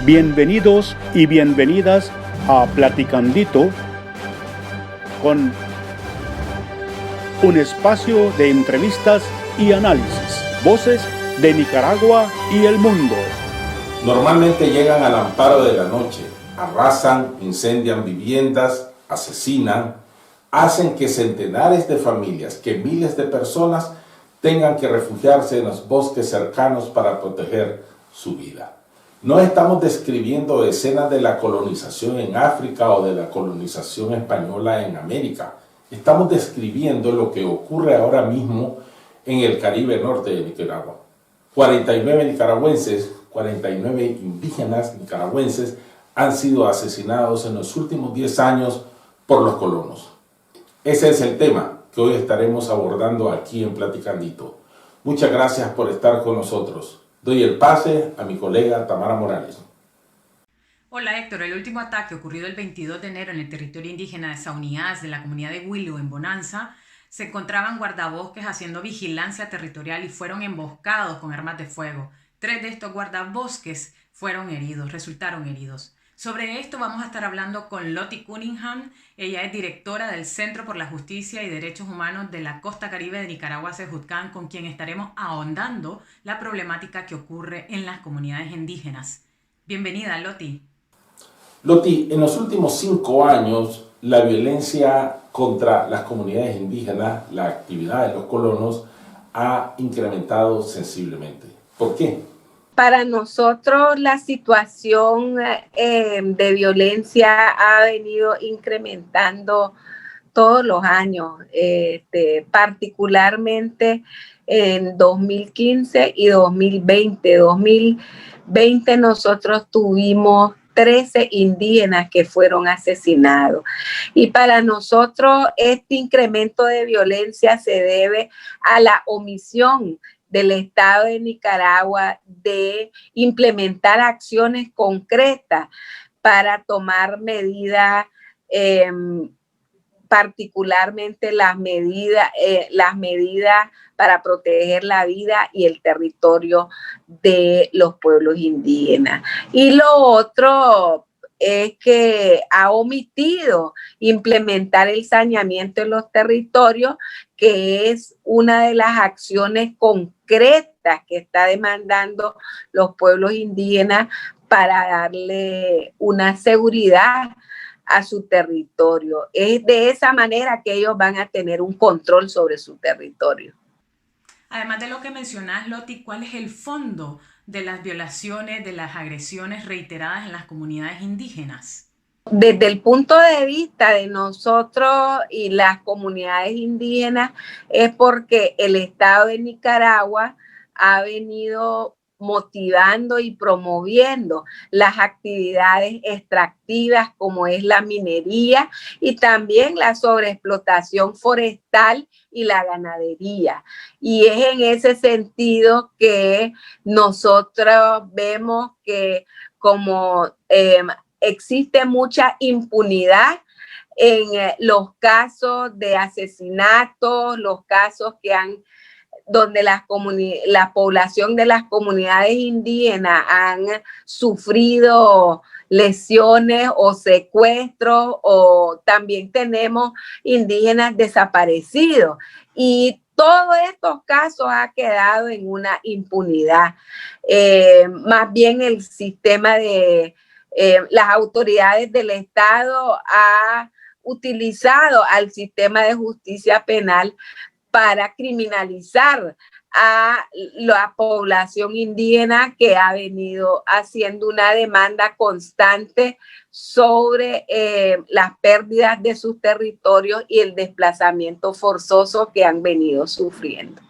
Bienvenidos y bienvenidas a Platicandito, con un espacio de entrevistas y análisis, voces de Nicaragua y el mundo. Normalmente llegan al amparo de la noche, arrasan, incendian viviendas, asesinan, hacen que centenares de familias, que miles de personas tengan que refugiarse en los bosques cercanos para proteger su vida. No estamos describiendo escenas de la colonización en África o de la colonización española en América. Estamos describiendo lo que ocurre ahora mismo en el Caribe norte de Nicaragua. 49 nicaragüenses, 49 indígenas nicaragüenses han sido asesinados en los últimos 10 años por los colonos. Ese es el tema que hoy estaremos abordando aquí en Platicandito. Muchas gracias por estar con nosotros. Doy el pase a mi colega Tamara Morales. Hola Héctor, el último ataque ocurrido el 22 de enero en el territorio indígena de Sauniás de la comunidad de Willow en Bonanza, se encontraban guardabosques haciendo vigilancia territorial y fueron emboscados con armas de fuego. 3 de estos guardabosques resultaron heridos. Sobre esto vamos a estar hablando con Lottie Cunningham. Ella es directora del Centro por la Justicia y Derechos Humanos de la Costa Caribe de Nicaragua, Sejutcán, con quien estaremos ahondando la problemática que ocurre en las comunidades indígenas. Bienvenida, Lottie. Lottie, en los últimos 5 años, la violencia contra las comunidades indígenas, la actividad de los colonos, ha incrementado sensiblemente. ¿Por qué? Para nosotros la situación de violencia ha venido incrementando todos los años, particularmente en 2015 y 2020. 2020 nosotros tuvimos 13 indígenas que fueron asesinados. Y para nosotros este incremento de violencia se debe a la omisión del Estado de Nicaragua de implementar acciones concretas para tomar medidas, particularmente las medidas para proteger la vida y el territorio de los pueblos indígenas. Y lo otro es que ha omitido implementar el saneamiento en los territorios, que es una de las acciones concretas que está demandando los pueblos indígenas para darle una seguridad a su territorio. Es de esa manera que ellos van a tener un control sobre su territorio. Además de lo que mencionás, Lottie, ¿cuál es el fondo de las violaciones, de las agresiones reiteradas en las comunidades indígenas? Desde el punto de vista de nosotros y las comunidades indígenas, es porque el Estado de Nicaragua ha venido motivando y promoviendo las actividades extractivas como es la minería y también la sobreexplotación forestal y la ganadería. Y es en ese sentido que nosotros vemos que como existe mucha impunidad en los casos de asesinatos, los casos que donde la población de las comunidades indígenas han sufrido lesiones o secuestros, o también tenemos indígenas desaparecidos. Y todos estos casos han quedado en una impunidad. Más bien el sistema de las autoridades del Estado ha utilizado al sistema de justicia penal para criminalizar a la población indígena, que ha venido haciendo una demanda constante sobre las pérdidas de sus territorios y el desplazamiento forzoso que han venido sufriendo.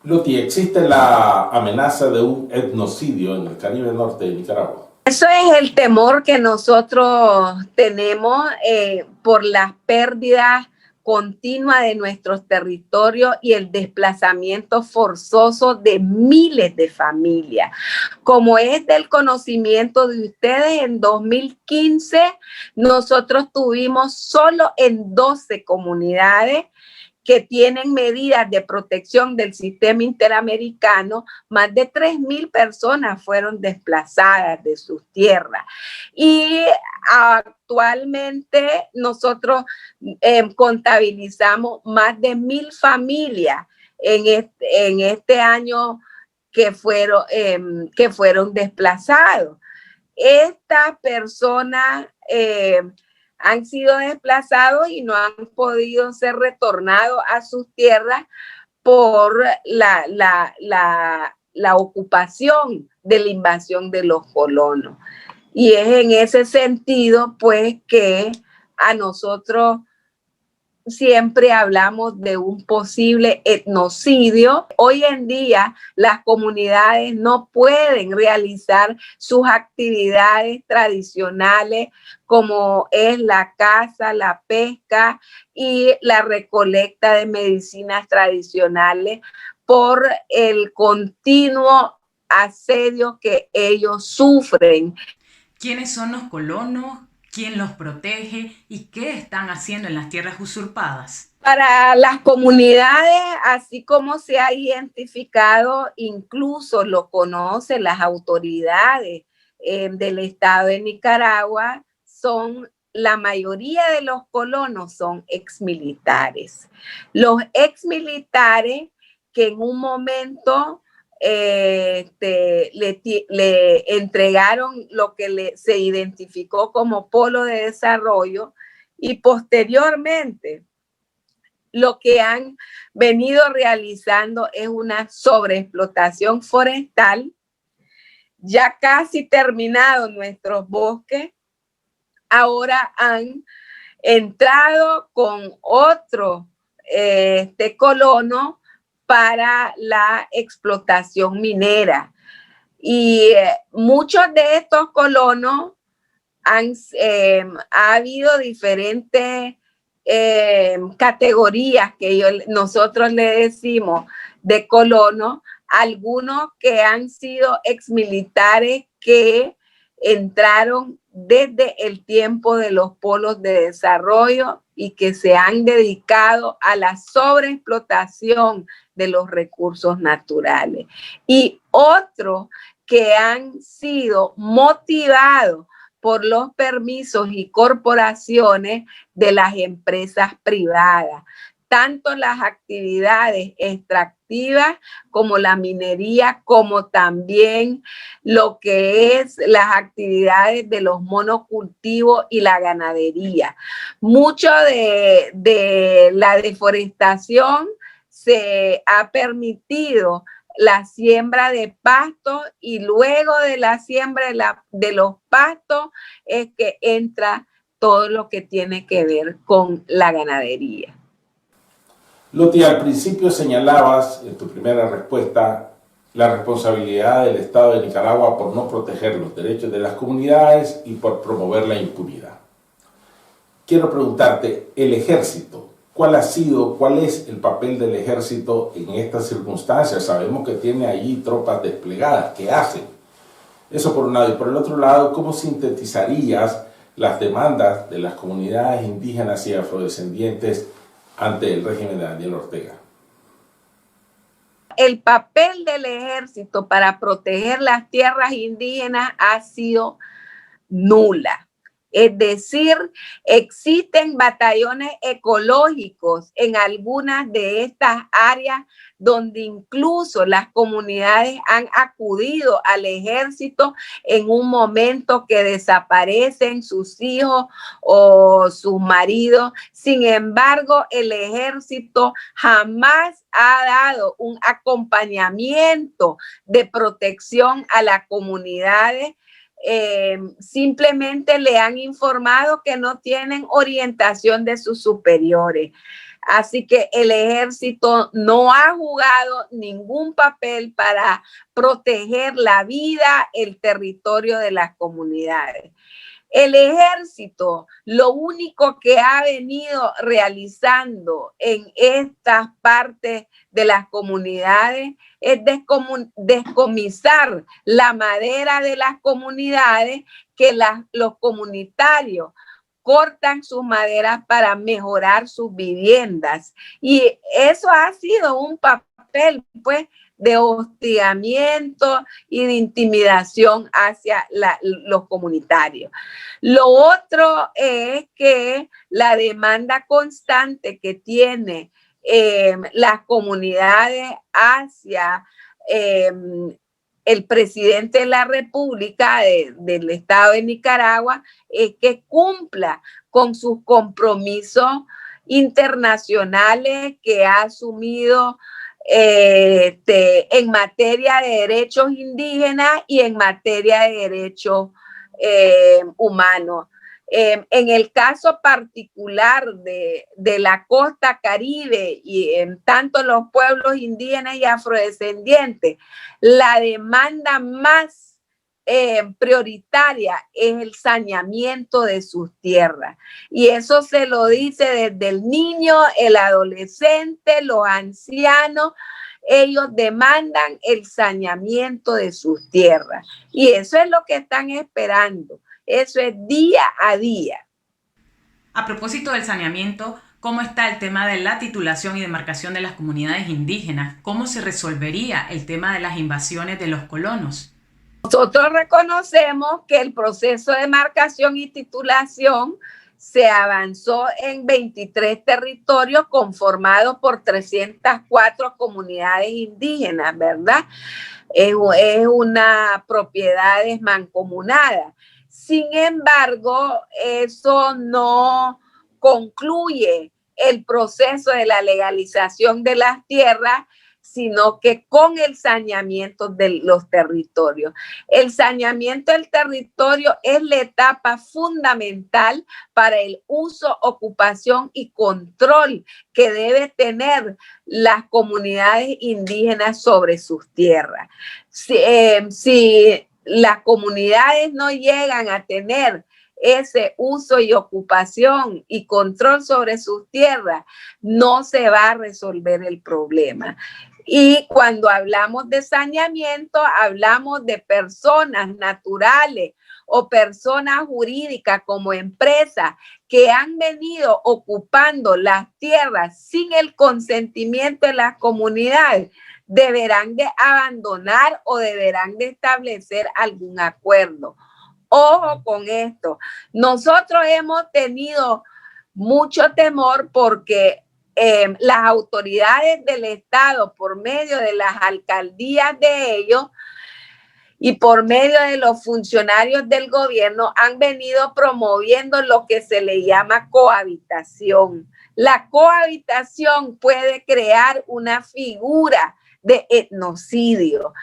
Lottie, ¿existe la amenaza de un etnocidio en el Caribe norte de Nicaragua? Eso es el temor que nosotros tenemos por las pérdidas continua de nuestros territorios y el desplazamiento forzoso de miles de familias. Como es del conocimiento de ustedes, en 2015 nosotros tuvimos solo en 12 comunidades que tienen medidas de protección del sistema interamericano, más de 3.000 personas fueron desplazadas de sus tierras. Y actualmente nosotros contabilizamos más de 1.000 familias en este año que fueron desplazados. Estas personas han sido desplazados y no han podido ser retornados a sus tierras por la ocupación de la invasión de los colonos. Y es en ese sentido, pues, que a nosotros siempre hablamos de un posible etnocidio. Hoy en día las comunidades no pueden realizar sus actividades tradicionales como es la caza, la pesca y la recolecta de medicinas tradicionales por el continuo asedio que ellos sufren. ¿Quiénes son los colonos? ¿Quién los protege? ¿Y qué están haciendo en las tierras usurpadas? Para las comunidades, así como se ha identificado, incluso lo conocen las autoridades del Estado de Nicaragua, la mayoría de los colonos son exmilitares. Los exmilitares que en un momento le entregaron lo que se identificó como polo de desarrollo y posteriormente lo que han venido realizando es una sobreexplotación forestal. Ya casi terminados nuestros bosques, ahora han entrado con otro colono para la explotación minera. Y muchos de estos colonos ha habido diferentes categorías que nosotros le decimos de colonos, algunos que han sido exmilitares que entraron desde el tiempo de los polos de desarrollo y que se han dedicado a la sobreexplotación de los recursos naturales. Y otros que han sido motivados por los permisos y corporaciones de las empresas privadas, tanto las actividades extractivas como la minería, como también lo que es las actividades de los monocultivos y la ganadería. Mucho de la deforestación se ha permitido la siembra de pastos y luego de la siembra de los pastos es que entra todo lo que tiene que ver con la ganadería. Loti, al principio señalabas en tu primera respuesta la responsabilidad del Estado de Nicaragua por no proteger los derechos de las comunidades y por promover la impunidad. Quiero preguntarte, el ejército, ¿cuál es el papel del ejército en estas circunstancias? Sabemos que tiene allí tropas desplegadas, ¿qué hacen? Eso por un lado. Y por el otro lado, ¿cómo sintetizarías las demandas de las comunidades indígenas y afrodescendientes ante el régimen de Daniel Ortega? El papel del ejército para proteger las tierras indígenas ha sido nula. Es decir, existen batallones ecológicos en algunas de estas áreas donde incluso las comunidades han acudido al ejército en un momento que desaparecen sus hijos o sus maridos. Sin embargo, el ejército jamás ha dado un acompañamiento de protección a las comunidades. Simplemente le han informado que no tienen orientación de sus superiores. Así que el ejército no ha jugado ningún papel para proteger la vida, el territorio de las comunidades. El ejército lo único que ha venido realizando en estas partes de las comunidades es descomisar la madera de las comunidades que los comunitarios cortan sus maderas para mejorar sus viviendas. Y eso ha sido un papel, pues, de hostigamiento y de intimidación hacia los comunitarios. Lo otro es que la demanda constante que tiene las comunidades hacia el presidente de la República del Estado de Nicaragua es que cumpla con sus compromisos internacionales que ha asumido en materia de derechos indígenas y en materia de derechos humanos. En el caso particular de la costa Caribe y en tanto los pueblos indígenas y afrodescendientes, la demanda más prioritaria es el saneamiento de sus tierras. Y eso se lo dice desde el niño, el adolescente, los ancianos. Ellos demandan el saneamiento de sus tierras. Y eso es lo que están esperando. Eso es día a día. A propósito del saneamiento, ¿cómo está el tema de la titulación y demarcación de las comunidades indígenas? ¿Cómo se resolvería el tema de las invasiones de los colonos? Nosotros reconocemos que el proceso de demarcación y titulación se avanzó en 23 territorios conformados por 304 comunidades indígenas, ¿verdad? Es una propiedad mancomunada. Sin embargo, eso no concluye el proceso de la legalización de las tierras, sino que con el saneamiento de los territorios. El saneamiento del territorio es la etapa fundamental para el uso, ocupación y control que debe tener las comunidades indígenas sobre sus tierras. Si las comunidades no llegan a tener ese uso y ocupación y control sobre sus tierras, no se va a resolver el problema. Y cuando hablamos de saneamiento, hablamos de personas naturales o personas jurídicas como empresas que han venido ocupando las tierras sin el consentimiento de las comunidades. Deberán de abandonar o deberán de establecer algún acuerdo. Ojo con esto. Nosotros hemos tenido mucho temor porque las autoridades del Estado, por medio de las alcaldías de ellos y por medio de los funcionarios del gobierno, han venido promoviendo lo que se le llama cohabitación. La cohabitación puede crear una figura de etnocidio.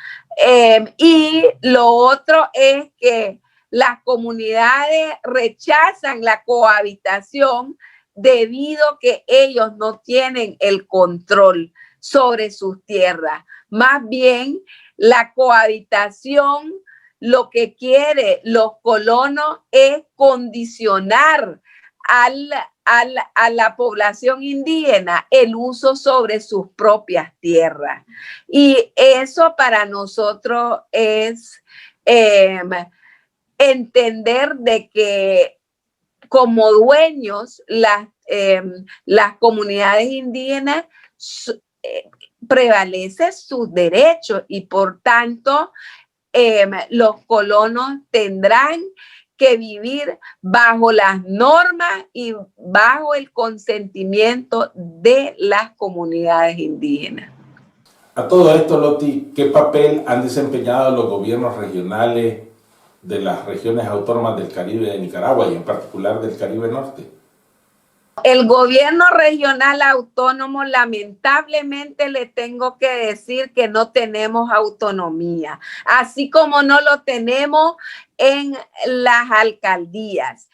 Y lo otro es que las comunidades rechazan la cohabitación debido a que ellos no tienen el control sobre sus tierras. Más bien, la cohabitación, lo que quiere los colonos es condicionar a la población indígena el uso sobre sus propias tierras. Y eso para nosotros es entender de que como dueños las comunidades indígenas prevalecen sus derechos y por tanto los colonos tendrán que vivir bajo las normas y bajo el consentimiento de las comunidades indígenas. A todo esto, Loti, ¿qué papel han desempeñado los gobiernos regionales de las regiones autónomas del Caribe de Nicaragua y en particular del Caribe Norte? El gobierno regional autónomo, lamentablemente le tengo que decir que no tenemos autonomía, así como no lo tenemos en las alcaldías.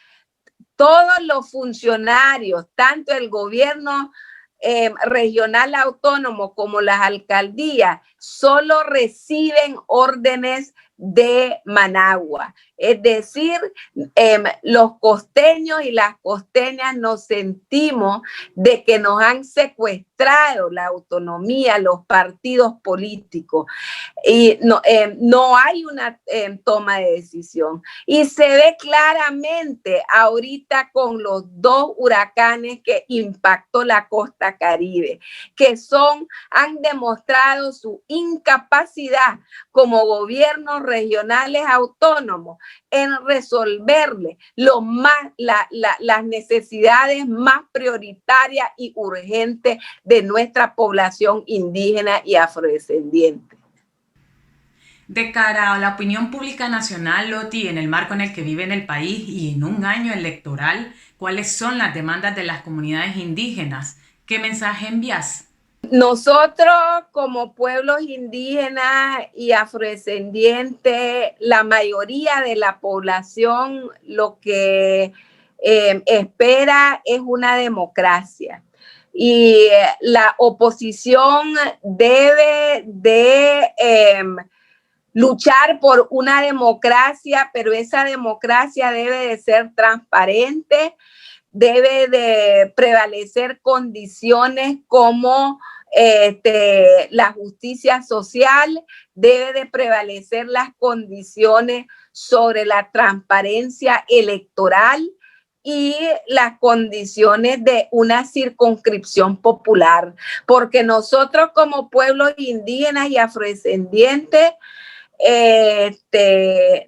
Todos los funcionarios, tanto el gobierno regional autónomo como las alcaldías, solo reciben órdenes de Managua. Es decir, los costeños y las costeñas nos sentimos de que nos han secuestrado la autonomía, los partidos políticos, y no hay una toma de decisión. Y se ve claramente ahorita con los 2 huracanes que impactó la costa Caribe, que han demostrado su incapacidad como gobiernos regionales autónomos en resolverle las necesidades más prioritarias y urgentes de nuestra población indígena y afrodescendiente. De cara a la opinión pública nacional, Loti, en el marco en el que vive en el país y en un año electoral, ¿cuáles son las demandas de las comunidades indígenas? ¿Qué mensaje envías? Nosotros como pueblos indígenas y afrodescendientes, la mayoría de la población lo que espera es una democracia. Y la oposición debe de luchar por una democracia, pero esa democracia debe de ser transparente, debe de prevalecer condiciones como la justicia social, debe de prevalecer las condiciones sobre la transparencia electoral y las condiciones de una circunscripción popular, porque nosotros como pueblos indígenas y afrodescendientes,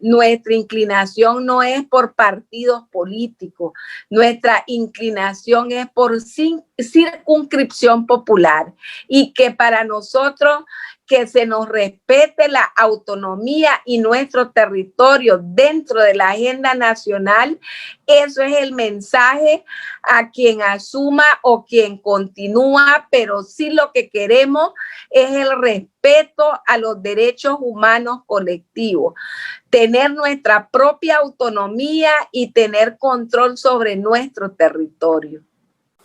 nuestra inclinación no es por partidos políticos, nuestra inclinación es por circunscripción popular, y que para nosotros que se nos respete la autonomía y nuestro territorio dentro de la agenda nacional. Eso es el mensaje a quien asuma o quien continúa, pero sí lo que queremos es el respeto a los derechos humanos colectivos, tener nuestra propia autonomía y tener control sobre nuestro territorio.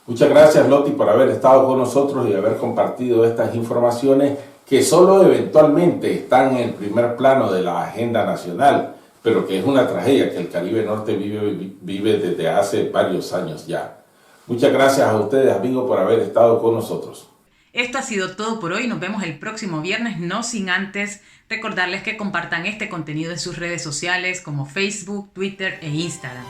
Muchas gracias, Loti, por haber estado con nosotros y haber compartido estas informaciones que solo eventualmente están en el primer plano de la agenda nacional, pero que es una tragedia que el Caribe Norte vive desde hace varios años ya. Muchas gracias a ustedes, amigos, por haber estado con nosotros. Esto ha sido todo por hoy. Nos vemos el próximo viernes, no sin antes recordarles que compartan este contenido en sus redes sociales como Facebook, Twitter e Instagram.